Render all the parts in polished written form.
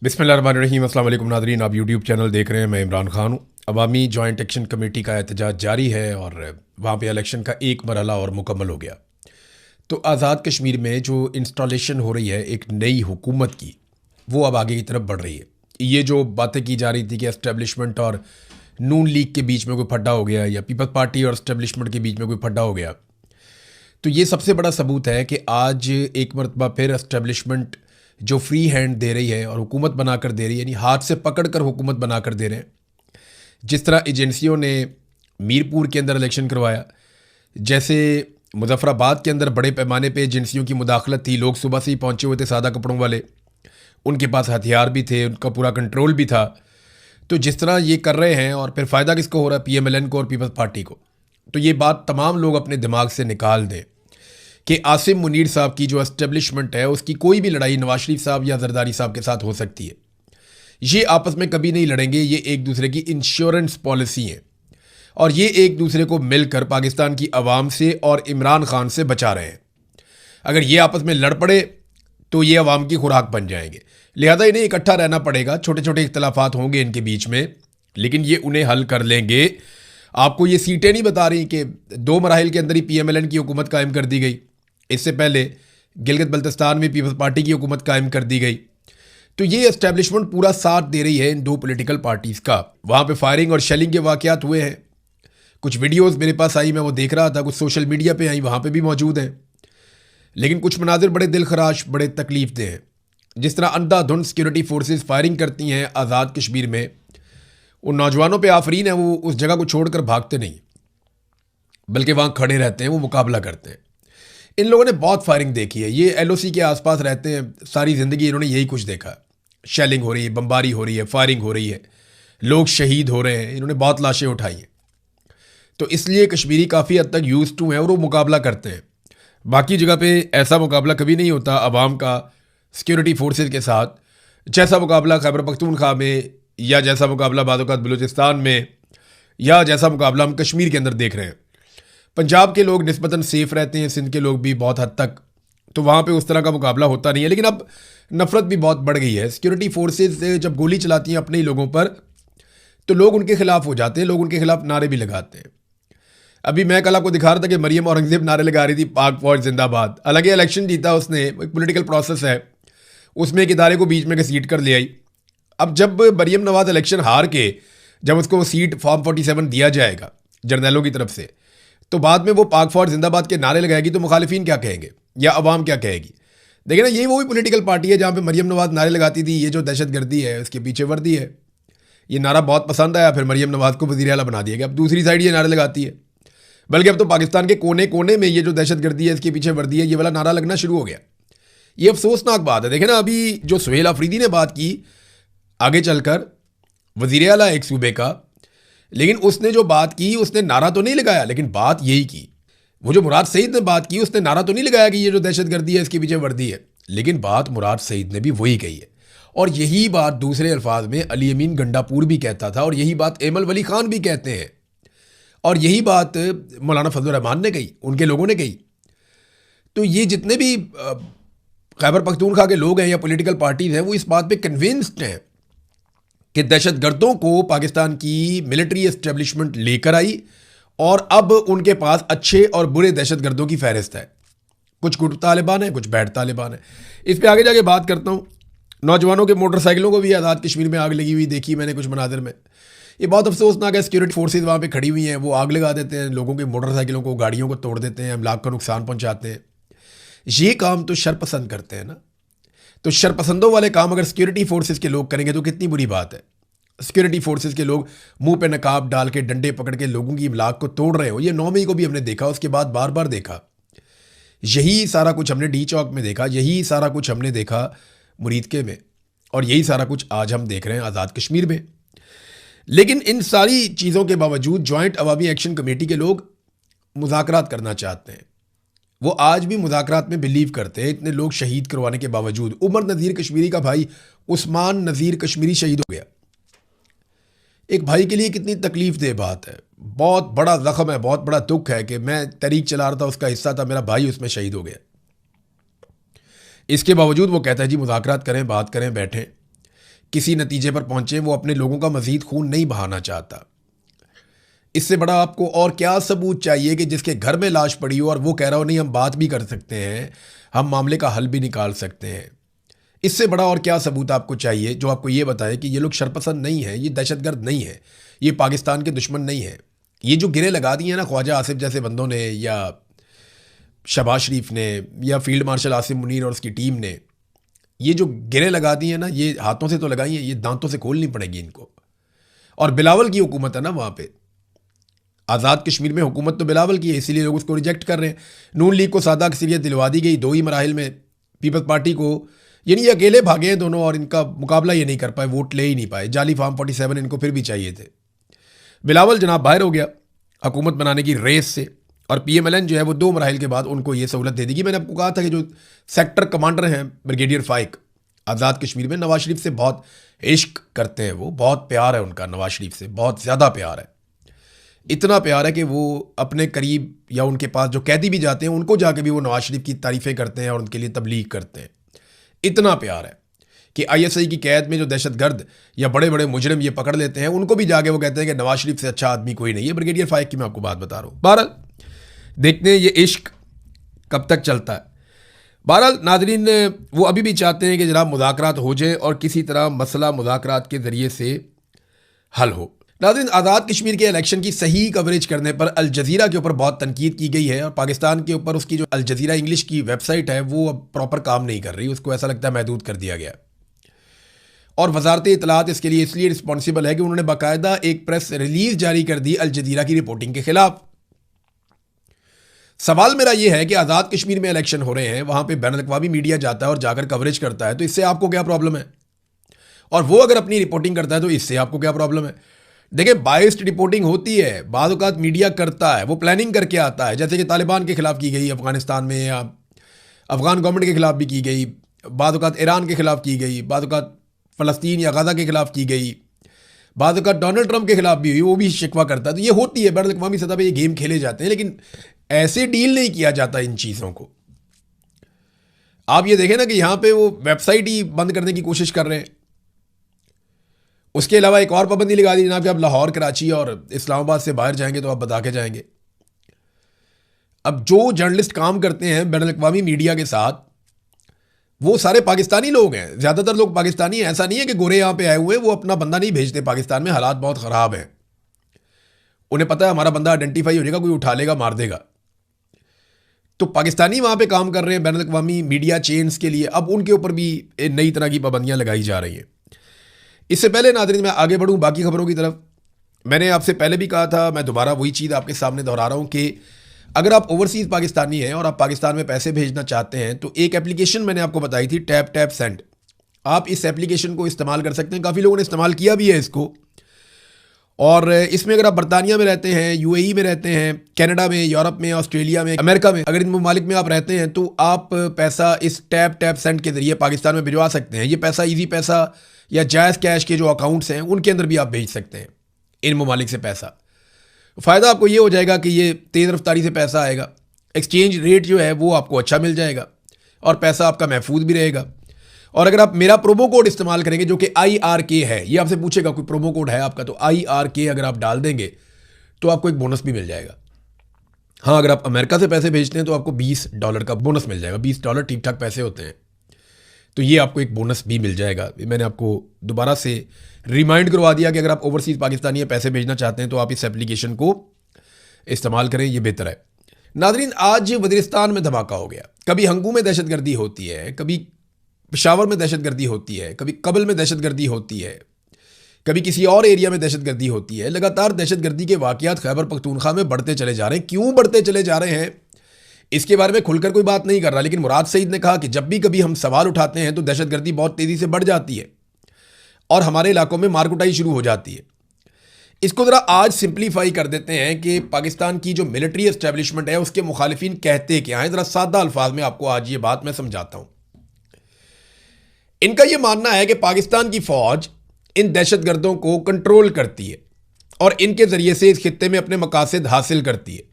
बिस्मिल्लाहिर्रहमानिर्रहीम। अस्सलाम वालेकुम नाज़रीन, आप यूट्यूब चैनल देख रहे हैं। मैं इमरान खान हूँ। अवामी जॉइंट एक्शन कमेटी का एहतजाज जारी है और वहाँ पे इलेक्शन का एक मरहला और मुकम्मल हो गया। तो आज़ाद कश्मीर में जो इंस्टॉलेशन हो रही है एक नई हुकूमत की, वो अब आगे की तरफ बढ़ रही है। ये जो बातें की जा रही थी कि एस्टेब्लिशमेंट और नून लीग के बीच में कोई फड्डा हो गया या पीपल्स पार्टी और एस्टेब्लिशमेंट के बीच में कोई फड्डा हो गया, तो ये सबसे बड़ा सबूत है कि आज एक मरतबा फिर एस्टेब्लिशमेंट जो फ्री हैंड दे रही है और हुकूमत बनाकर दे रही है, यानी हाथ से पकड़ कर हुकूमत बनाकर दे रहे हैं। जिस तरह एजेंसियों ने मीरपुर के अंदर इलेक्शन करवाया, जैसे मुजफ्फराबाद के अंदर बड़े पैमाने पे एजेंसियों की मुदाखलत थी, लोग सुबह से ही पहुंचे हुए थे सादा कपड़ों वाले, उनके पास हथियार भी थे, उनका पूरा कंट्रोल भी था। तो जिस तरह ये कर रहे हैं, और फिर फ़ायदा किसको हो रहा है? PMLN को और पीपल्स पार्टी को। तो ये बात तमाम लोग अपने दिमाग से निकाल दें कि आसिम मुनीर साहब की जो एस्टेब्लिशमेंट है, उसकी कोई भी लड़ाई नवाज शरीफ साहब या जरदारी साहब के साथ हो सकती है। ये आपस में कभी नहीं लड़ेंगे, ये एक दूसरे की इंश्योरेंस पॉलिसी है और ये एक दूसरे को मिलकर पाकिस्तान की आवाम से और इमरान खान से बचा रहे हैं। अगर ये आपस में लड़ पड़े तो ये अवाम की खुराक बन जाएंगे। लिहाजा इन्हें इकट्ठा रहना पड़ेगा। छोटे छोटे इख्तलाफात होंगे इनके बीच में, लेकिन ये उन्हें हल कर लेंगे। आपको ये सीटें नहीं बता रही कि 2 मराहिल के अंदर ही PMLN की हुकूमत कायम कर दी गई। इससे पहले गिलगित बल्तिस्तान में पीपल्स पार्टी की हुकूमत कायम कर दी गई। तो ये एस्टेब्लिशमेंट पूरा साथ दे रही है इन 2 पॉलिटिकल पार्टीज़ का। वहाँ पे फायरिंग और शेलिंग के वाक़यात हुए हैं। कुछ वीडियोस मेरे पास आई, मैं वो देख रहा था, कुछ सोशल मीडिया पे आई, वहाँ पे भी मौजूद हैं। लेकिन कुछ मनाजिर बड़े दिल खराश, बड़े तकलीफ दे हैं। जिस तरह अंधाधुंध सिक्योरिटी फोर्सेस फायरिंग करती हैं आज़ाद कश्मीर में, उन नौजवानों पे आफरीन है, वो उस जगह को छोड़कर भागते नहीं, बल्कि वहाँ खड़े रहते हैं, वो मुकाबला करते हैं। इन लोगों ने बहुत फायरिंग देखी है। ये LOC के आसपास रहते हैं, सारी ज़िंदगी इन्होंने यही कुछ देखा। शेलिंग हो रही है, बमबारी हो रही है, फायरिंग हो रही है, लोग शहीद हो रहे हैं, इन्होंने बहुत लाशें उठाई हैं। तो इसलिए कश्मीरी काफ़ी हद तक यूज़ टू हैं और वो मुकाबला करते हैं। बाकी जगह पे ऐसा मुकाबला कभी नहीं होता अवाम का सिक्योरिटी फोर्सेज के साथ, जैसा मुकाबला खैबर पख्तूनख्वा में, या जैसा मुकाबला बाज़-औक़ात बलूचिस्तान में, या जैसा मुकाबला हम कश्मीर के अंदर देख रहे हैं। पंजाब के लोग निस्बतन सेफ रहते हैं, सिंध के लोग भी बहुत हद तक, तो वहाँ पे उस तरह का मुकाबला होता नहीं है। लेकिन अब नफरत भी बहुत बढ़ गई है। सिक्योरिटी फोर्सेज जब गोली चलाती हैं अपने ही लोगों पर, तो लोग उनके खिलाफ हो जाते हैं, लोग उनके खिलाफ नारे भी लगाते हैं। अभी मैं कल आपको दिखा रहा था कि मरियम औरंगजेब नारे लगा रही थी, पाक फौज जिंदाबाद। हालांकि इलेक्शन जीता उसने, एक पॉलिटिकल प्रोसेस है, उसमें एक इदारे को बीच में घसीट कर ले आई। अब जब मरियम नवाज इलेक्शन हार के, जब उसको सीट फॉर्म 47 दिया जाएगा जर्नैलों की तरफ से, तो बाद में वो पाक फौज जिंदाबाद के नारे लगाएगी, तो मुखालिफिन क्या कहेंगे या अवाम क्या कहेगी? देखिए ना, यही वो भी पॉलिटिकल पार्टी है जहाँ पे मरियम नवाज नारे लगाती थी, ये जो दहशत गर्दी है उसके पीछे वर्दी है। ये नारा बहुत पसंद आया, फिर मरियम नवाज को वज़ीर आला बना दिया गया। अब दूसरी साइड ये नारे लगाती है, बल्कि अब तो पाकिस्तान के कोने कोने में ये जो दहशत गर्दी है इसके पीछे वर्दी है, ये वाला नारा लगना शुरू हो गया। ये अफसोसनाक बात है। देखें ना, अभी जो सुहेल अफरीदी ने बात की आगे चलकर, वज़ीर आला एक सूबे का, लेकिन उसने जो बात की, उसने नारा तो नहीं लगाया, लेकिन बात यही की। वो जो मुराद सईद ने बात की, उसने नारा तो नहीं लगाया कि ये जो दहशत गर्दी है इसके पीछे वर्दी है, लेकिन बात मुराद सईद ने भी वही कही है। और यही बात दूसरे अल्फाज में अली अमीन गंडापुर भी कहता था, और यही बात एमल वली खान भी कहते हैं, और यही बात मौलाना फजल रहमान ने कही, उनके लोगों ने कही। तो ये जितने भी खैबर पख्तूनख्वा के लोग हैं या पॉलिटिकल पार्टीज हैं, वो इस बात पे कन्विंस्ड हैं कि दहशतगर्दों को पाकिस्तान की मिलिट्री एस्टेब्लिशमेंट लेकर आई और अब उनके पास अच्छे और बुरे दहशतगर्दों की फहरिस्त है। कुछ गुड तालिबान है, कुछ बैड तालिबान है। इस पर आगे जाके बात करता हूँ। नौजवानों के मोटरसाइकिलों को भी आज़ाद कश्मीर में आग लगी हुई देखी मैंने कुछ मनाजिर में। ये बहुत अफसोसनाक है। सिक्योरिटी फोर्सेज वहाँ पे खड़ी हुई हैं, वो आग लगा देते हैं, लोगों के मोटरसाइकिलों को, गाड़ियों को तोड़ देते हैं, अमलाक का नुकसान पहुँचाते हैं। ये काम तो शरपसंद करते हैं ना। तो शरपसंदों वाले काम अगर सिक्योरिटी फोर्सेज के लोग करेंगे तो कितनी बुरी बात है। सिक्योरिटी फोर्सेज के लोग मुंह पे नकाब डाल के, डंडे पकड़ के लोगों की इमलाक को तोड़ रहे हो। ये 9 मई को भी हमने देखा, उसके बाद बार बार देखा। यही सारा कुछ हमने डी चौक में देखा, यही सारा कुछ हमने देखा मुरीदके में, और यही सारा कुछ आज हम देख रहे हैं आज़ाद कश्मीर में। लेकिन इन सारी चीज़ों के बावजूद जॉइंट अवामी एक्शन कमेटी के लोग मुज़ाकरात करना चाहते हैं। वो आज भी मुज़ाकरात में बिलीव करते हैं। इतने लोग शहीद करवाने के बावजूद, उमर नज़ीर कश्मीरी का भाई उस्मान नज़ीर कश्मीरी शहीद हो गया। एक भाई के लिए कितनी तकलीफ दे बात है, बहुत बड़ा ज़ख्म है, बहुत बड़ा दुख है कि मैं तहरीक चला रहा था, उसका हिस्सा था, मेरा भाई उसमें शहीद हो गया। इसके बावजूद वो कहता है जी मुज़ाकरात करें, बात करें, बैठें। किसी नतीजे पर पहुंचे, वो अपने लोगों का मजीद खून नहीं बहाना चाहता। इससे बड़ा आपको और क्या सबूत चाहिए कि जिसके घर में लाश पड़ी हो और वो कह रहा हो नहीं हम बात भी कर सकते हैं, हम मामले का हल भी निकाल सकते हैं। इससे बड़ा और क्या सबूत आपको चाहिए जो आपको ये बताए कि ये लोग शरपसंद नहीं है, ये दहशतगर्द नहीं है, ये पाकिस्तान के दुश्मन नहीं है। ये जो गिरे लगा दिए हैं ना ख्वाजा आसिफ जैसे बंदों ने, या शहबाज शरीफ ने, या फील्ड मार्शल आसिम मुनीर और उसकी टीम ने, ये जो गिरे लगा दी हैं ना, ये हाथों से तो लगाई हैं, ये दांतों से खोलनी पड़ेगी इनको। और बिलावल की हुकूमत है ना वहाँ पे, आज़ाद कश्मीर में हुकूमत तो बिलावल की है, इसीलिए लोग उसको रिजेक्ट कर रहे हैं। नून लीग को सादा अक्सरियत दिलवा दी गई 2 ही मराहिल में, पीपल्स पार्टी को, यानी ये अकेले भागे हैं दोनों और इनका मुकाबला ये नहीं कर पाए, वोट ले ही नहीं पाए। जाली फार्म 47 इनको फिर भी चाहिए थे। बिलावल जनाब बाहर हो गया हुकूमत बनाने की रेस से, और PMLN जो है वो 2 मराहिल के बाद उनको ये सहूलत दे देगी। मैंने आपको कहा था कि जो सेक्टर कमांडर हैं ब्रिगेडियर फाइक आज़ाद कश्मीर में, नवाज शरीफ से बहुत इश्क करते हैं, वो बहुत प्यार है उनका नवाज शरीफ से, बहुत ज़्यादा प्यार है। इतना प्यार है कि वो अपने करीब या उनके पास जो कैदी भी जाते हैं उनको जाके भी वो नवाज शरीफ की तारीफ़ें करते हैं और उनके लिए तबलीग करते हैं। इतना प्यार है कि ISI की कैद में जो दहशतगर्द या बड़े बड़े मुजरिम ये पकड़ लेते हैं, उनको भी जाके वो कहते हैं कि नवाज शरीफ से अच्छा आदमी कोई नहीं है। ब्रिगेडियर फाइक की मैं आपको बात बता रहा हूँ। बहरहाल देखते हैं ये इश्क कब तक चलता है। बहरहाल नाज़रीन, वो अभी भी चाहते हैं कि जनाब मुज़ाकरात हो जाए और किसी तरह मसला मुज़ाकरात के ज़रिए से हल हो। नाज़रीन, आज़ाद कश्मीर के इलेक्शन की सही कवरेज करने पर अल जज़ीरा के ऊपर बहुत तनकीद की गई है, और पाकिस्तान के ऊपर उसकी जो अल जज़ीरा इंग्लिश की वेबसाइट है वो अब प्रॉपर काम नहीं कर रही, उसको ऐसा लगता है महदूद कर दिया गया। और वजारत इत्तलात इसके लिए इसलिए रिस्पॉन्सिबल है कि उन्होंने बाकायदा एक प्रेस रिलीज जारी कर दी अल जज़ीरा की रिपोर्टिंग के खिलाफ। सवाल मेरा यह है कि आज़ाद कश्मीर में इलेक्शन हो रहे हैं, वहां पे बैनुल-अक़वामी मीडिया जाता है और जाकर कवरेज करता है, तो इससे आपको क्या प्रॉब्लम है? और वो अगर अपनी रिपोर्टिंग करता है तो इससे आपको क्या प्रॉब्लम है? देखिए, बाइस्ड रिपोर्टिंग होती है, बाज़ औक़ात मीडिया करता है, वो प्लानिंग करके आता है, जैसे कि तालिबान के खिलाफ की गई अफगानिस्तान में, या अफगान गवर्नमेंट के खिलाफ भी की गई, बाज़ औक़ात ईरान के खिलाफ की गई, बाज़ औक़ात फ़लस्तीन या गाज़ा के खिलाफ की गई, बाज़ औक़ात डोनाल्ड ट्रंप के खिलाफ भी हुई, वो भी शिकवा करता है। तो ये होती है, बैनुल-अक़वामी सतह पर ये गेम खेले जाते हैं, लेकिन ऐसे डील नहीं किया जाता इन चीज़ों को। आप ये देखें ना कि यहाँ पे वो वेबसाइट ही बंद करने की कोशिश कर रहे हैं। उसके अलावा एक और पाबंदी लगा दी जनाब कि आप लाहौर, कराची और इस्लामाबाद से बाहर जाएंगे तो आप बता के जाएंगे। अब जो जर्नलिस्ट काम करते हैं बैनुल-अक़वामी मीडिया के साथ, वो सारे पाकिस्तानी लोग हैं, ज़्यादातर लोग पाकिस्तानी हैं। ऐसा नहीं है कि गोरे यहाँ पे आए हुए हैं, वो अपना बंदा नहीं भेजते पाकिस्तान में, हालात बहुत ख़राब हैं। उन्हें पता है हमारा बंदा आइडेंटिफाई हो जाएगा, कोई उठा लेगा, मार देगा। तो पाकिस्तानी वहाँ पे काम कर रहे हैं बैनुल-अक़वामी मीडिया चेन्स के लिए, अब उनके ऊपर भी नई तरह की पाबंदियाँ लगाई जा रही हैं। इससे पहले नाज़रीन मैं आगे बढ़ूँ बाकी खबरों की तरफ, मैंने आपसे पहले भी कहा था, मैं दोबारा वही चीज़ आपके सामने दोहरा रहा हूँ कि अगर आप ओवरसीज़ पाकिस्तानी हैं और आप पाकिस्तान में पैसे भेजना चाहते हैं तो एक एप्लीकेशन मैंने आपको बताई थी, टैप टैप सेंड। आप इस एप्लीकेशन को इस्तेमाल कर सकते हैं, काफ़ी लोगों ने इस्तेमाल किया भी है इसको। और इसमें अगर आप बरतानिया में रहते हैं, UAE में रहते हैं, कनाडा में, यूरोप में, ऑस्ट्रेलिया में, अमेरिका में, अगर इन ममालिक में आप रहते हैं तो आप पैसा इस टैप टैप सेंड के ज़रिए पाकिस्तान में भिजवा सकते हैं। ये पैसा ईजी पैसा या जायज़ कैश के जो अकाउंट्स हैं उनके अंदर भी आप भेज सकते हैं इन ममालिक से पैसा। फ़ायदा आपको ये हो जाएगा कि ये तेज़ रफ्तारी से पैसा आएगा, एक्सचेंज रेट जो है वो आपको अच्छा मिल जाएगा और पैसा आपका महफूज भी रहेगा। और अगर आप मेरा प्रोमो कोड इस्तेमाल करेंगे जो कि IRK है, ये आपसे पूछेगा कोई प्रोमो कोड है आपका, तो IRK अगर आप डाल देंगे तो आपको एक बोनस भी मिल जाएगा। हाँ, अगर आप अमेरिका से पैसे भेजते हैं तो आपको $20 का बोनस मिल जाएगा। $20 ठीक ठाक पैसे होते हैं, तो ये आपको एक बोनस भी मिल जाएगा। मैंने आपको दोबारा से रिमाइंड करवा दिया कि अगर आप ओवरसीज़ पाकिस्तानी पैसे भेजना चाहते हैं तो आप इस एप्लीकेशन को इस्तेमाल करें, ये बेहतर है। नाज़रीन, आज वज़ीरिस्तान में धमाका हो गया। कभी हंगू में दहशतगर्दी होती है, कभी पेशावर में दहशतगर्दी होती है, कभी कबल में दहशतगर्दी होती है, कभी किसी और एरिया में दहशतगर्दी होती है। लगातार दहशतगर्दी के वाक़यात खैबर पख्तूनख्वा में बढ़ते चले जा रहे हैं। क्यों बढ़ते चले जा रहे हैं इसके बारे में खुलकर कोई बात नहीं कर रहा, लेकिन मुराद सईद ने कहा कि जब भी कभी हम सवाल उठाते हैं तो दहशतगर्दी बहुत तेज़ी से बढ़ जाती है और हमारे इलाकों में मारकुटाई शुरू हो जाती है। इसको ज़रा आज सिंप्लीफाई कर देते हैं कि पाकिस्तान की जो मिलिट्री एस्टेब्लिशमेंट है उसके मुखालिफिन कहते क्या हैं। ज़रा सादा अल्फाज में आपको आज ये बात मैं समझाता हूँ। इनका यह मानना है कि पाकिस्तान की फ़ौज इन दहशतगर्दों को कंट्रोल करती है और इनके ज़रिए से इस खित्ते में अपने मकासद हासिल करती है।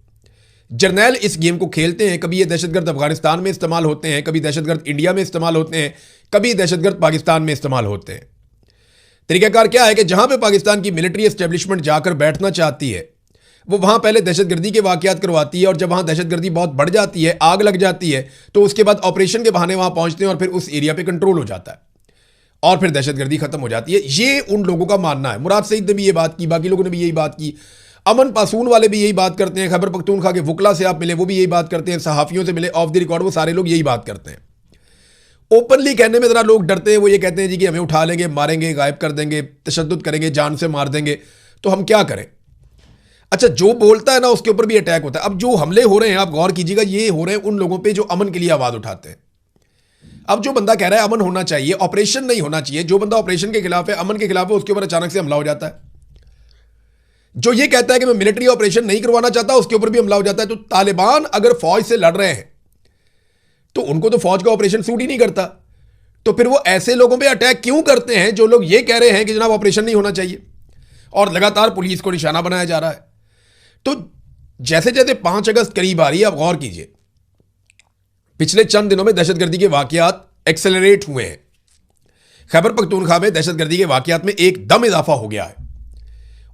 जर्नैल इस गेम को खेलते हैं, कभी ये दहशतगर्द अफगानिस्तान में इस्तेमाल होते हैं, कभी दहशतगर्द इंडिया में इस्तेमाल होते हैं, कभी दहशतगर्द पाकिस्तान में इस्तेमाल होते हैं। तरीकाकार क्या है कि जहां पे पाकिस्तान की मिलिट्री एस्टेब्लिशमेंट जाकर बैठना चाहती है, वो वहां पहले दहशतगर्दी के वाकयात करवाती है, और जब वहां दहशतगर्दी बहुत बढ़ जाती है, आग लग जाती है, तो उसके बाद ऑपरेशन के बहाने वहां पहुंचते हैं और फिर उस एरिया पे कंट्रोल हो जाता है और फिर दहशतगर्दी खत्म हो जाती है। ये उन लोगों का मानना है। मुराद सईद ने भी ये बात की, बाकी लोगों ने भी यही बात की, अमन पासून वाले भी यही बात करते हैं, खैबर पख्तूनख्वा के वकला से आप मिले वो भी यही बात करते हैं, सहाफ़ियों से मिले ऑफ द रिकॉर्ड वो सारे लोग यही बात करते हैं। ओपनली कहने में ज़रा लोग डरते हैं, वो ये कहते हैं जी कि हमें उठा लेंगे, मारेंगे, गायब कर देंगे, तशद्दुद करेंगे, जान से मार देंगे, तो हम क्या करें। अच्छा, जो बोलता है ना उसके ऊपर भी अटैक होता है। अब जो हमले हो रहे हैं, आप गौर कीजिएगा, ये हो रहे हैं उन लोगों पे जो अमन के लिए आवाज़ उठाते हैं। अब जो बंदा कह रहा है अमन होना चाहिए, ऑपरेशन नहीं होना चाहिए, जो बंदा ऑपरेशन के खिलाफ है, अमन के खिलाफ है, उसके ऊपर अचानक से हमला हो जाता है। जो ये कहता है कि मैं मिलिट्री ऑपरेशन नहीं करवाना चाहता, उसके ऊपर भी हमला हो जाता है। तो तालिबान अगर फौज से लड़ रहे हैं तो उनको तो फौज का ऑपरेशन सूट ही नहीं करता, तो फिर वो ऐसे लोगों पे अटैक क्यों करते हैं जो लोग ये कह रहे हैं कि जनाब ऑपरेशन नहीं होना चाहिए, और लगातार पुलिस को निशाना बनाया जा रहा है। तो जैसे जैसे 5 अगस्त करीब आ रही है, आप गौर कीजिए, पिछले चंद दिनों में दहशतगर्दी के वाकयात एक्सेलरेट हुए हैं। खैबर पख्तूनख्वा में दहशतगर्दी के वाकयात में एकदम इजाफा हो गया है,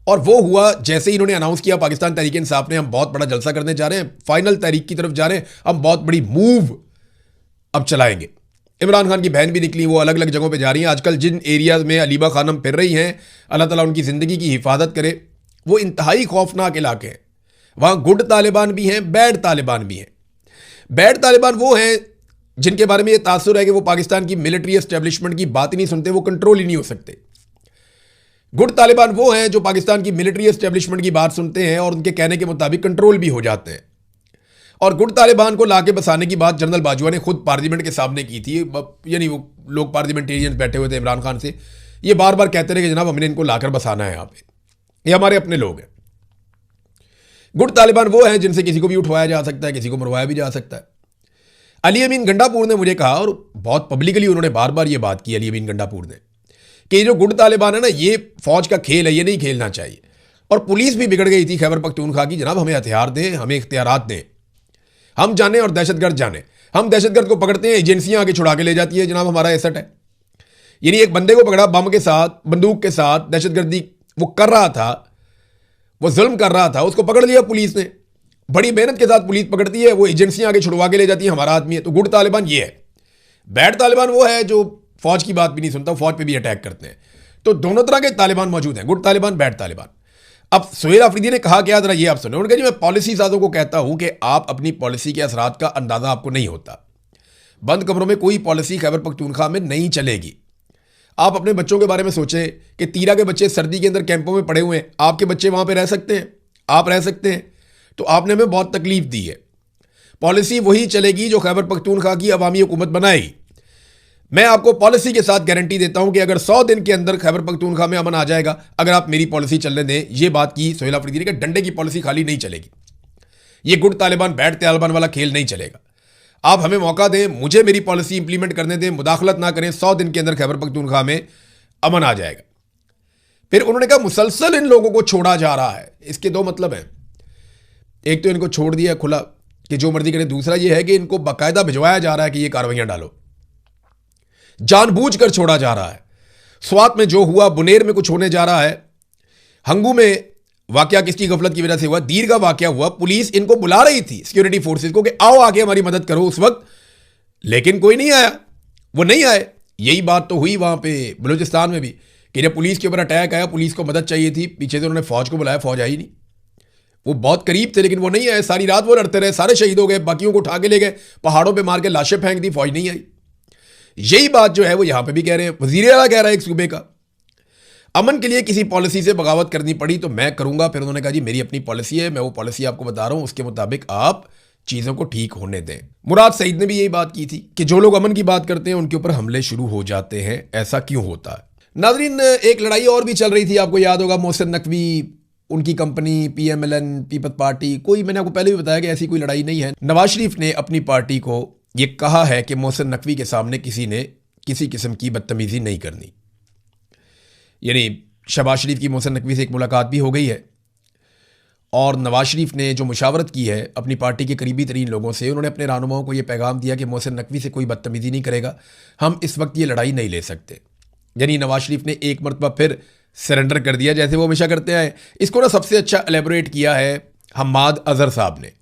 और वो हुआ जैसे ही इन्होंने अनाउंस किया पाकिस्तान तहरीक इंसाफ ने, हम बहुत बड़ा जलसा करने जा रहे हैं, फाइनल तहरीक की तरफ जा रहे हैं, हम बहुत बड़ी मूव अब चलाएंगे। इमरान खान की बहन भी निकली, वो अलग अलग जगहों पे जा रही हैं। आजकल जिन एरियाज में अलीबा खानम फिर रही हैं, अल्लाह ताला उनकी ज़िंदगी की हिफाजत करे, वो इंतहाई खौफनाक इलाके हैं। वहाँ गुड तालिबान भी हैं, बैड तालिबान भी हैं। बैड तालिबान वो हैं जिनके बारे में ये तासुर है कि वो पाकिस्तान की मिलिट्री एस्टेब्लिशमेंट की बात ही नहीं सुनते, वो कंट्रोल ही नहीं हो सकते। गुड तालिबान वो हैं जो पाकिस्तान की मिलिट्री एस्टेब्लिशमेंट की बात सुनते हैं और उनके कहने के मुताबिक कंट्रोल भी हो जाते हैं। और गुड तालिबान को लाके बसाने की बात जनरल बाजवा ने खुद पार्लियामेंट के सामने की थी। यानी वो लोग पार्लियामेंटेरियंस बैठे हुए थे इमरान खान से, ये बार बार कहते रहे कि जनाब हमने इनको लाकर बसाना है यहाँ पे, ये हमारे अपने लोग हैं। गुड तालिबान वो हैं जिनसे किसी को भी उठवाया जा सकता है, किसी को मरवाया भी जा सकता है। अली अमीन गंडापुर ने मुझे कहा, और बहुत पब्लिकली उन्होंने बार बार ये बात की, अली अमीन गंडापुर ने, कि जो गुड तालिबान है ना, ये फौज का खेल है, ये नहीं खेलना चाहिए। और पुलिस भी बिगड़ गई थी खैबर पख्तूनख्वा की, जनाब हमें हथियार दें, हमें इख्तियारात दें, हम जाने और दहशतगर्द जाने। हम दहशतगर्द को पकड़ते हैं, एजेंसियां आगे छुड़ा के ले जाती है, जनाब हमारा एसेट है। यानी एक बंदे को पकड़ा बम के साथ, बंदूक के साथ, दहशतगर्दी वो कर रहा था, वो जुल्म कर रहा था, उसको पकड़ लिया पुलिस ने, बड़ी मेहनत के साथ पुलिस पकड़ती है, वो एजेंसियां आगे छुड़वा के ले जाती है, हमारा आदमी है। तो गुड तालिबान ये है। बैड तालिबान वो है जो फौज की बात भी नहीं सुनता, फौज पे भी अटैक करते हैं। तो दोनों तरह के तालिबान मौजूद हैं, गुड तालिबान, बैड तालिबान। अब सुहेल अफरीदी ने कहा क्या, जरा ये आप सुने। उन्होंने कहा जी मैं पॉलिसी साजों को कहता हूं कि आप अपनी पॉलिसी के असरात का अंदाजा आपको नहीं होता। बंद कमरों में कोई पॉलिसी खैबर पख्तूनख्वा में नहीं चलेगी। आप अपने बच्चों के बारे में सोचें कि तीरा के बच्चे सर्दी के अंदर कैंपों में पड़े हुए हैं, आपके बच्चे वहां पर रह सकते हैं, आप रह सकते हैं, तो आपने हमें बहुत तकलीफ दी है। पॉलिसी वही चलेगी जो खैबर पख्तूनख्वा की अवामी हुकूमत बनाएगी। मैं आपको पॉलिसी के साथ गारंटी देता हूं कि अगर 100 दिन के अंदर खैबर पख्तूनख्वा में अमन आ जाएगा, अगर आप मेरी पॉलिसी चलने दें। ये बात की सुहेल अफरीदी ने कि डंडे की पॉलिसी खाली नहीं चलेगी, ये गुड तालिबान बैड तालिबान वाला खेल नहीं चलेगा। आप हमें मौका दें, मुझे मेरी पॉलिसी इंप्लीमेंट करने दें, मुदाखलत ना करें, 100 दिन के अंदर खैबर पख्तूनख्वा में अमन आ जाएगा। फिर उन्होंने कहा मुसलसल इन लोगों को छोड़ा जा रहा है। इसके दो मतलब हैं, एक तो इनको छोड़ दिया खुला कि जो मर्जी करें, दूसरा यह है कि इनको बाकायदा भिजवाया जा रहा है कि ये कार्रवाइयां डालो, जानबूझकर छोड़ा जा रहा है। स्वात में जो हुआ, बुनेर में कुछ होने जा रहा है, हंगू में वाकया किसकी गफलत की वजह से हुआ, दीर का वाकया हुआ, पुलिस इनको बुला रही थी सिक्योरिटी फोर्सेस को कि आओ आके हमारी मदद करो उस वक्त, लेकिन कोई नहीं आया, वो नहीं आए। यही बात तो हुई वहां पे बलूचिस्तान में भी कि जब पुलिस के ऊपर अटैक आया, पुलिस को मदद चाहिए थी, पीछे से उन्होंने फौज को बुलाया, फौज आई नहीं। वो बहुत करीब थे लेकिन वो नहीं आए, सारी रात वो लड़ते रहे, सारे शहीद हो गए, बाकियों को उठा के ले गए, पहाड़ों पे मार के लाशें फेंक दी, फौज नहीं आई। यही बात जो है वो यहां पे भी कह रहे हैं। वजीर आला कह रहा है एक सूबे का अमन के लिए किसी पॉलिसी से बगावत करनी पड़ी तो मैं करूंगा। फिर उन्होंने कहा जी मेरी अपनी पॉलिसी है, मैं वो पॉलिसी आपको बता रहा हूं, उसके मुताबिक आप चीजों को ठीक होने दें। मुराद सईद ने भी यही बात की थी कि जो लोग अमन की बात करते हैं उनके ऊपर हमले शुरू हो जाते हैं, ऐसा क्यों होता है। नाजरीन, एक लड़ाई और भी चल रही थी, आपको याद होगा, मोहसिन नकवी, उनकी कंपनी PMLN, पीपल्स पार्टी, कोई, मैंने आपको पहले भी बताया कि ऐसी कोई लड़ाई नहीं है। नवाज शरीफ ने अपनी पार्टी को ये कहा है कि मोहसिन नकवी के सामने किसी ने किसी किस्म की बदतमीजी नहीं करनी। यानी शहबाज शरीफ की मोहसिन नकवी से एक मुलाकात भी हो गई है, और नवाज शरीफ ने जो मुशावरत की है अपनी पार्टी के करीबी तरीन लोगों से, उन्होंने अपने रहनुमाओं को ये पैगाम दिया कि मोहसिन नकवी से कोई बदतमीजी नहीं करेगा, हम इस वक्त ये लड़ाई नहीं ले सकते। यानी नवाज शरीफ ने एक मरतबा फिर सरेंडर कर दिया जैसे वो हमेशा करते आए। इसको ना सबसे अच्छा एलेबोरेट किया है हम्माद अजहर साहब ने।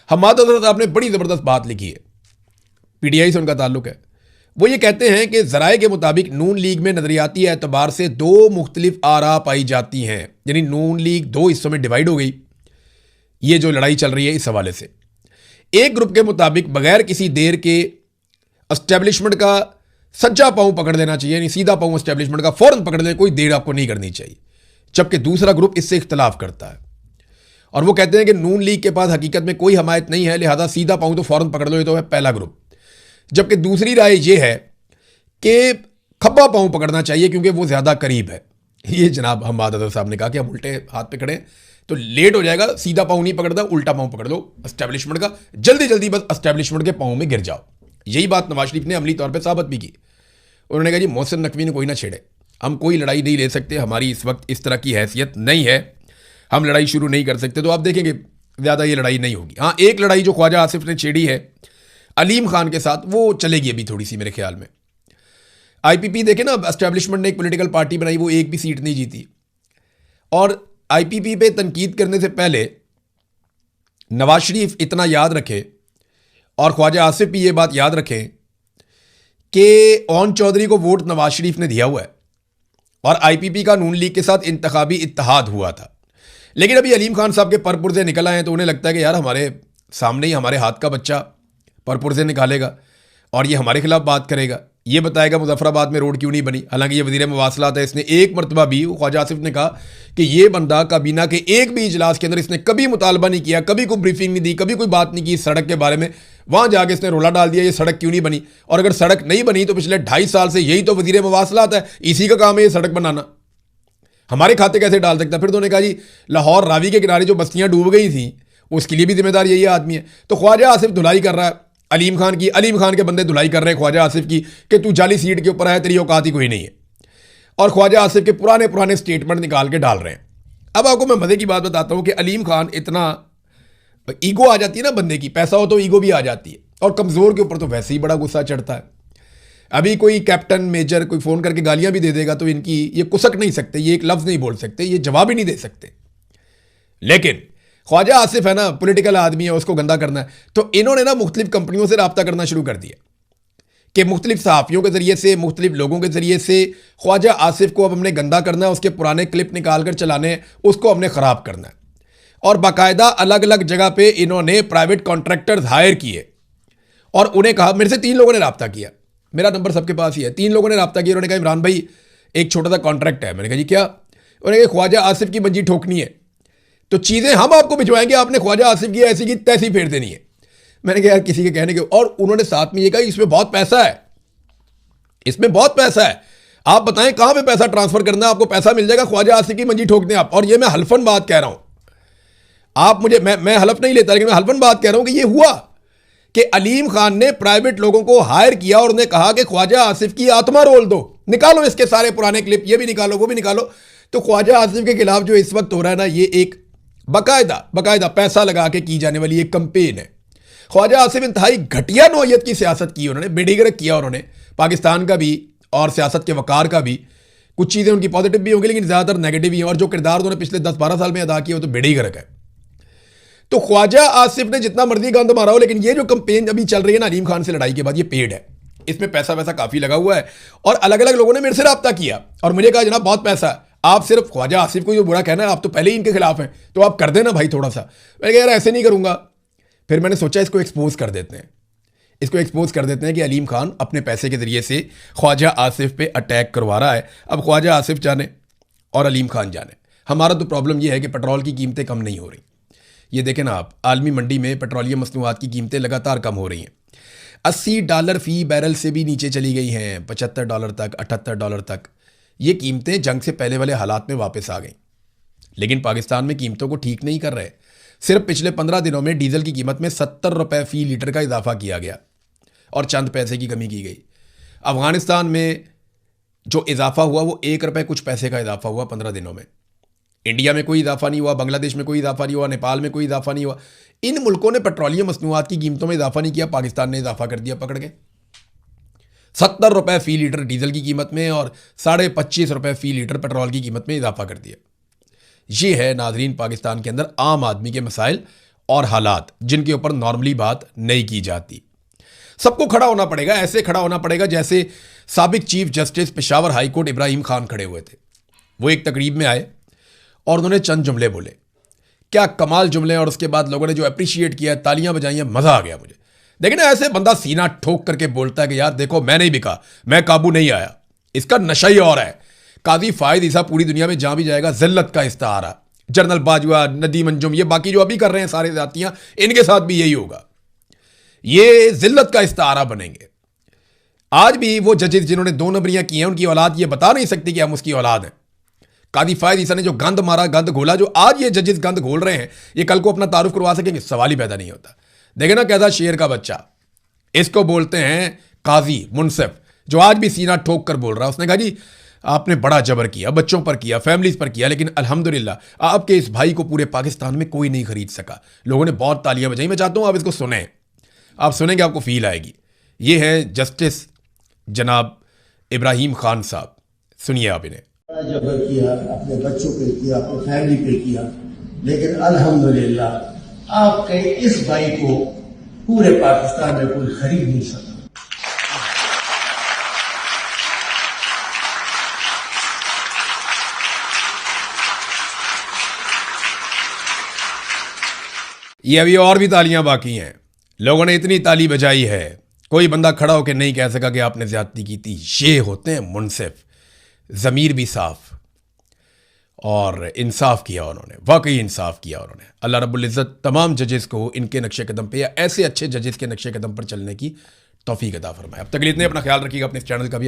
हम्माद अजहर साहब ने बड़ी ज़बरदस्त बात लिखी है, पीटीआई से उनका ताल्लुक है। वो ये कहते हैं कि ज़राए के मुताबिक नून लीग में नज़रियाती एतबार से दो मुख्तलिफ आरा पाई जाती हैं, यानी नून लीग दो हिस्सों में डिवाइड हो गई। ये जो लड़ाई चल रही है इस हवाले से, एक ग्रुप के मुताबिक बगैर किसी देर के एस्टेब्लिशमेंट का सज्जा पांव पकड़ लेना चाहिए, यानी सीधा पांव एस्टेब्लिशमेंट का फौरन पकड़ ले, कोई देर आपको नहीं करनी चाहिए। जबकि दूसरा ग्रुप इससे इख्तलाफ करता है और वो कहते हैं कि नून लीग के पास हकीकत में कोई हमायत नहीं है, लिहाजा सीधा पांव तो फौरन पकड़ लो, ये तो है पहला ग्रुप। जबकि दूसरी राय ये है कि खब्बा पांव पकड़ना चाहिए क्योंकि वो ज़्यादा करीब है। ये जनाब हम्माद अजहर साहब ने कहा कि हम उल्टे हाथ पे खड़े तो लेट हो जाएगा, सीधा पांव नहीं पकड़ता, उल्टा पांव पकड़ लो एस्टेब्लिशमेंट का, जल्दी जल्दी बस एस्टेब्लिशमेंट के पांव में गिर जाओ। यही बात नवाज शरीफ ने अमली तौर पर साबित भी की। उन्होंने कहा जी मोहसिन नकवी ने कोई ना छेड़े, हम कोई लड़ाई नहीं ले सकते, हमारी इस वक्त इस तरह की हैसियत नहीं है, हम लड़ाई शुरू नहीं कर सकते। तो आप देखेंगे ज़्यादा ये लड़ाई नहीं होगी। हाँ, एक लड़ाई जो ख्वाजा आसिफ ने छेड़ी है अलीम खान के साथ, वो चलेगी अभी थोड़ी सी मेरे ख्याल में। आईपीपी देखे ना, एस्टेब्लिशमेंट ने एक पॉलिटिकल पार्टी बनाई, वो एक भी सीट नहीं जीती। और आईपीपी पे तनकीद करने से पहले नवाज शरीफ इतना याद रखे और ख्वाजा आसिफ भी ये बात याद रखें कि ओन चौधरी को वोट नवाज शरीफ ने दिया हुआ है और आईपीपी का नून लीग के साथ इंतखाबी इत्तेहाद हुआ था। लेकिन अभी अलीम खान साहब के परपुरजे निकल आए हैं तो उन्हें लगता है कि यार हमारे सामने ही हमारे हाथ का बच्चा परपुरजे निकालेगा और ये हमारे खिलाफ बात करेगा, ये बताएगा मुजफ्फराबाद में रोड क्यों नहीं बनी। हालांकि ये वज़ीर मवासलात है, इसने एक मरतबा भी, ख्वाजा आसिफ ने कहा कि ये बंदा काबीना के एक भी इजलास के अंदर इसने कभी मुतालबा नहीं किया, कभी कोई ब्रीफिंग नहीं दी, कभी कोई बात नहीं की इस सड़क के बारे में। वहाँ जाके इसने रोला डाल दिया ये सड़क क्यों नहीं बनी। और अगर सड़क नहीं बनी तो पिछले 2.5 साल से यही तो वज़ीर मवासलात है, इसी का काम है ये सड़क बनाना, हमारे खाते कैसे डाल सकता। फिर तो उन्होंने कहा जी लाहौर रावी के किनारे जो बस्तियाँ डूब गई थी उसके लिए भी जिम्मेदार यही आदमी है। तो ख्वाजा आसिफ धुलाई कर रहा है अलीम खान की, अलीम खान के बंदे धुलाई कर रहे हैं ख्वाजा आसिफ की कि तू जाली सीट के ऊपर है, तेरी औकात ही कोई नहीं है। और ख्वाजा आसिफ के पुराने पुराने स्टेटमेंट निकाल के डाल रहे हैं। अब आपको मैं मज़े की बात बताता हूँ कि अलीम खान इतना ईगो आ जाती है ना बंदे की, पैसा हो तो ईगो भी आ जाती है और कमज़ोर के ऊपर तो वैसे ही बड़ा गुस्सा चढ़ता है। अभी कोई कैप्टन मेजर कोई फ़ोन करके गालियाँ भी दे देगा तो इनकी ये कुसक नहीं सकते, ये एक लफ्ज़ नहीं बोल सकते, ये जवाब ही नहीं दे सकते। लेकिन ख्वाजा आसिफ है ना, पॉलिटिकल आदमी है, उसको गंदा करना है तो इन्होंने ना मुख्तलिफ कंपनियों से रब्ता करना शुरू कर दिया कि मुख्तलिफ सहाफ़ियों के ज़रिए से, मुख्तलिफ लोगों के ज़रिए से ख्वाजा आसिफ को अब हमने गंदा करना है, उसके पुराने क्लिप निकाल कर चलाने हैं, उसको हमने ख़राब करना है। और बाकायदा अलग अलग जगह पे इन्होंने प्राइवेट कॉन्ट्रैक्टर्स हायर किए और उन्हें कहा, मेरे से 3 लोगों ने रब्ता किया, मेरा नंबर सबके पास ही है, 3 लोगों ने रब्ता किया। उन्होंने कहा इमरान भाई एक छोटा सा कॉन्ट्रैक्ट है। मैंने कहा जी क्या? उन्होंने कहा ख्वाजा आसिफ की मंजी ठोकनी है तो चीज़ें हम आपको भिजवाएंगे, आपने ख्वाजा आसिफ की ऐसी की तैसी फेर देनी है। मैंने कहा यार किसी के कहने के, और उन्होंने साथ में ये कहा इसमें बहुत पैसा है, इसमें बहुत पैसा है, आप बताएं कहां पे पैसा ट्रांसफर करना है, आपको पैसा मिल जाएगा, ख्वाजा आसिफ की मंजी ठोक दें आप। और ये मैं हल्फन बात कह रहा हूं, आप मुझे मैं हलफ नहीं लेता लेकिन मैं हल्फन बात कह रहा हूं कि ये हुआ कि अलीम खान ने प्राइवेट लोगों को हायर किया और उन्हें कहा कि ख्वाजा आसिफ की आत्मा रोल दो, निकालो इसके सारे पुराने क्लिप, ये भी निकालो वो भी निकालो। तो ख्वाजा आसिफ के खिलाफ जो इस वक्त हो रहा है ना, ये एक बाकायदा पैसा लगा के की जाने वाली एक कंपेन है। ख्वाजा आसिफ इंतहाई घटिया नौयत की सियासत की उन्होंने, बेड़ीगरक किया उन्होंने पाकिस्तान का भी और सियासत के वकार का भी। कुछ चीज़ें उनकी पॉजिटिव भी होंगी लेकिन ज़्यादातर नेगेटिव ही हैं, और जो किरदार उन्होंने पिछले 10-12 साल में अदा किया वो तो बेड़ीगरक है। तो ख्वाजा आसिफ ने जितना मर्जी गंद मारा हो, लेकिन ये जो कंपेन अभी चल रही है ना अलीम खान से लड़ाई के बाद, ये पेड है, इसमें पैसा वैसा काफ़ी लगा हुआ है। और अलग अलग लोगों ने मेरे से रब्ता किया और मुझे कहा जनाब बहुत पैसा है, आप सिर्फ ख्वाजा आसिफ को जो बुरा कहना है, आप तो पहले ही इनके खिलाफ हैं, तो आप कर देना भाई थोड़ा सा। मैंने कहा यार ऐसे नहीं करूंगा। फिर मैंने सोचा इसको एक्सपोज कर देते हैं, इसको एक्सपोज कर देते हैं कि अलीम खान अपने पैसे के जरिए से ख्वाजा आसिफ पे अटैक करवा रहा है। अब ख्वाजा आसिफ जाने और अलीम खान जाने, हमारा तो प्रॉब्लम यह है कि पेट्रोल की कीमतें कम नहीं हो रही। ये देखें ना आप, आलमी मंडी में पेट्रोलियम मसनूआत की कीमतें लगातार कम हो रही हैं। $80 फी बैरल से भी नीचे चली गई हैं, $75 तक, $78 तक। ये कीमतें जंग से पहले वाले हालात में वापस आ गई। लेकिन पाकिस्तान में कीमतों को ठीक नहीं कर रहे। सिर्फ पिछले 15 दिनों में डीजल की कीमत में 70 रुपये फ़ी लीटर का इजाफा किया गया और चंद पैसे की कमी की गई। अफगानिस्तान में जो इजाफा हुआ वो 1 रुपये कुछ पैसे का इजाफा हुआ 15 दिनों में। इंडिया में कोई इजाफा नहीं हुआ, बांग्लादेश में कोई इजाफा नहीं हुआ, नेपाल में कोई इजाफा नहीं हुआ। इन मुल्कों ने पेट्रोलियम मसनूआत की कीमतों में इजाफा नहीं किया, पाकिस्तान ने इजाफा कर दिया पकड़ के। ₹70 फी लीटर डीजल की कीमत में और ₹25.5 फी लीटर पेट्रोल की कीमत में इजाफा कर दिया। ये है नाजरीन पाकिस्तान के अंदर आम आदमी के मसाइल और हालात जिनके ऊपर नॉर्मली बात नहीं की जाती। सबको खड़ा होना पड़ेगा, ऐसे खड़ा होना पड़ेगा जैसे साबिक chief justice Peshawar high court Ibrahim Khan खड़े हुए थे। वो एक तकरीब में आए और उन्होंने चंद जुमले बोले, क्या कमाल जुमले, और उसके बाद लोगों ने जो अप्रिशिएट किया, तालियां बजाई, मजा आ गया मुझे। देखिए ना, ऐसे बंदा सीना ठोक करके बोलता है कि यार देखो मैं नहीं बिका, मैं काबू नहीं आया, इसका नशा ही और है। काजी फायद ईसा पूरी दुनिया में जहां भी जाएगा जिल्लत का इस्तारा, जनरल बाजवा, नदीम अंजुम, ये बाकी जो अभी कर रहे हैं सारे जातियां, इनके साथ भी यही होगा, ये जिल्लत का इस्तारा बनेंगे। आज भी वो जजेस जिन्होंने 2 नंबरियां की हैं, उनकी औलाद ये बता नहीं सकती कि हम उसकी औलाद हैं। कादी फायद ईसा ने जो गंद मारा, गंद घोला, जो आज ये जजेस गंद घोल रहे हैं, ये कल को अपना तारुफ करवा सकेंगे? सवाल ही पैदा नहीं होता। देखे ना कैसा शेर का बच्चा, इसको बोलते हैं काजी मुनसिफ, जो आज भी सीना ठोक कर बोल रहा है। उसने कहा जी आपने बड़ा जबर किया, बच्चों पर किया, फैमिलीज पर किया, लेकिन अल्हम्दुलिल्लाह आपके इस भाई को पूरे पाकिस्तान में कोई नहीं खरीद सका। लोगों ने बहुत तालियां बजाई। मैं चाहता हूं आप इसको सुने, आप सुनेंगे आपको फील आएगी। ये है जस्टिस जनाब इब्राहिम खान साहब, सुनिए आप इन्हें। बड़ा जबर किया, अपने बच्चों पे किया, अपनी फैमिली पे किया, लेकिन अल्हम्दुलिल्लाह आपके इस भाई को पूरे पाकिस्तान में कोई खरीद नहीं सका। ये अभी और भी तालियां बाकी हैं। लोगों ने इतनी ताली बजाई है, कोई बंदा खड़ा होकर नहीं कह सका कि आपने ज्यादती की थी। ये होते हैं मुनसिफ, ज़मीर भी साफ, और इंसाफ किया उन्होंने, वाकई इंसाफ किया उन्होंने। अल्लाह रब्बुल इज़्ज़त तमाम जजेस को इनके नक्शे कदम पे या ऐसे अच्छे जजेस के नक्शे कदम पर चलने की तौफीक अता फरमाए। अब तक के लिए इतने, अपना ख्याल रखिएगा, अपने इस चैनल का भी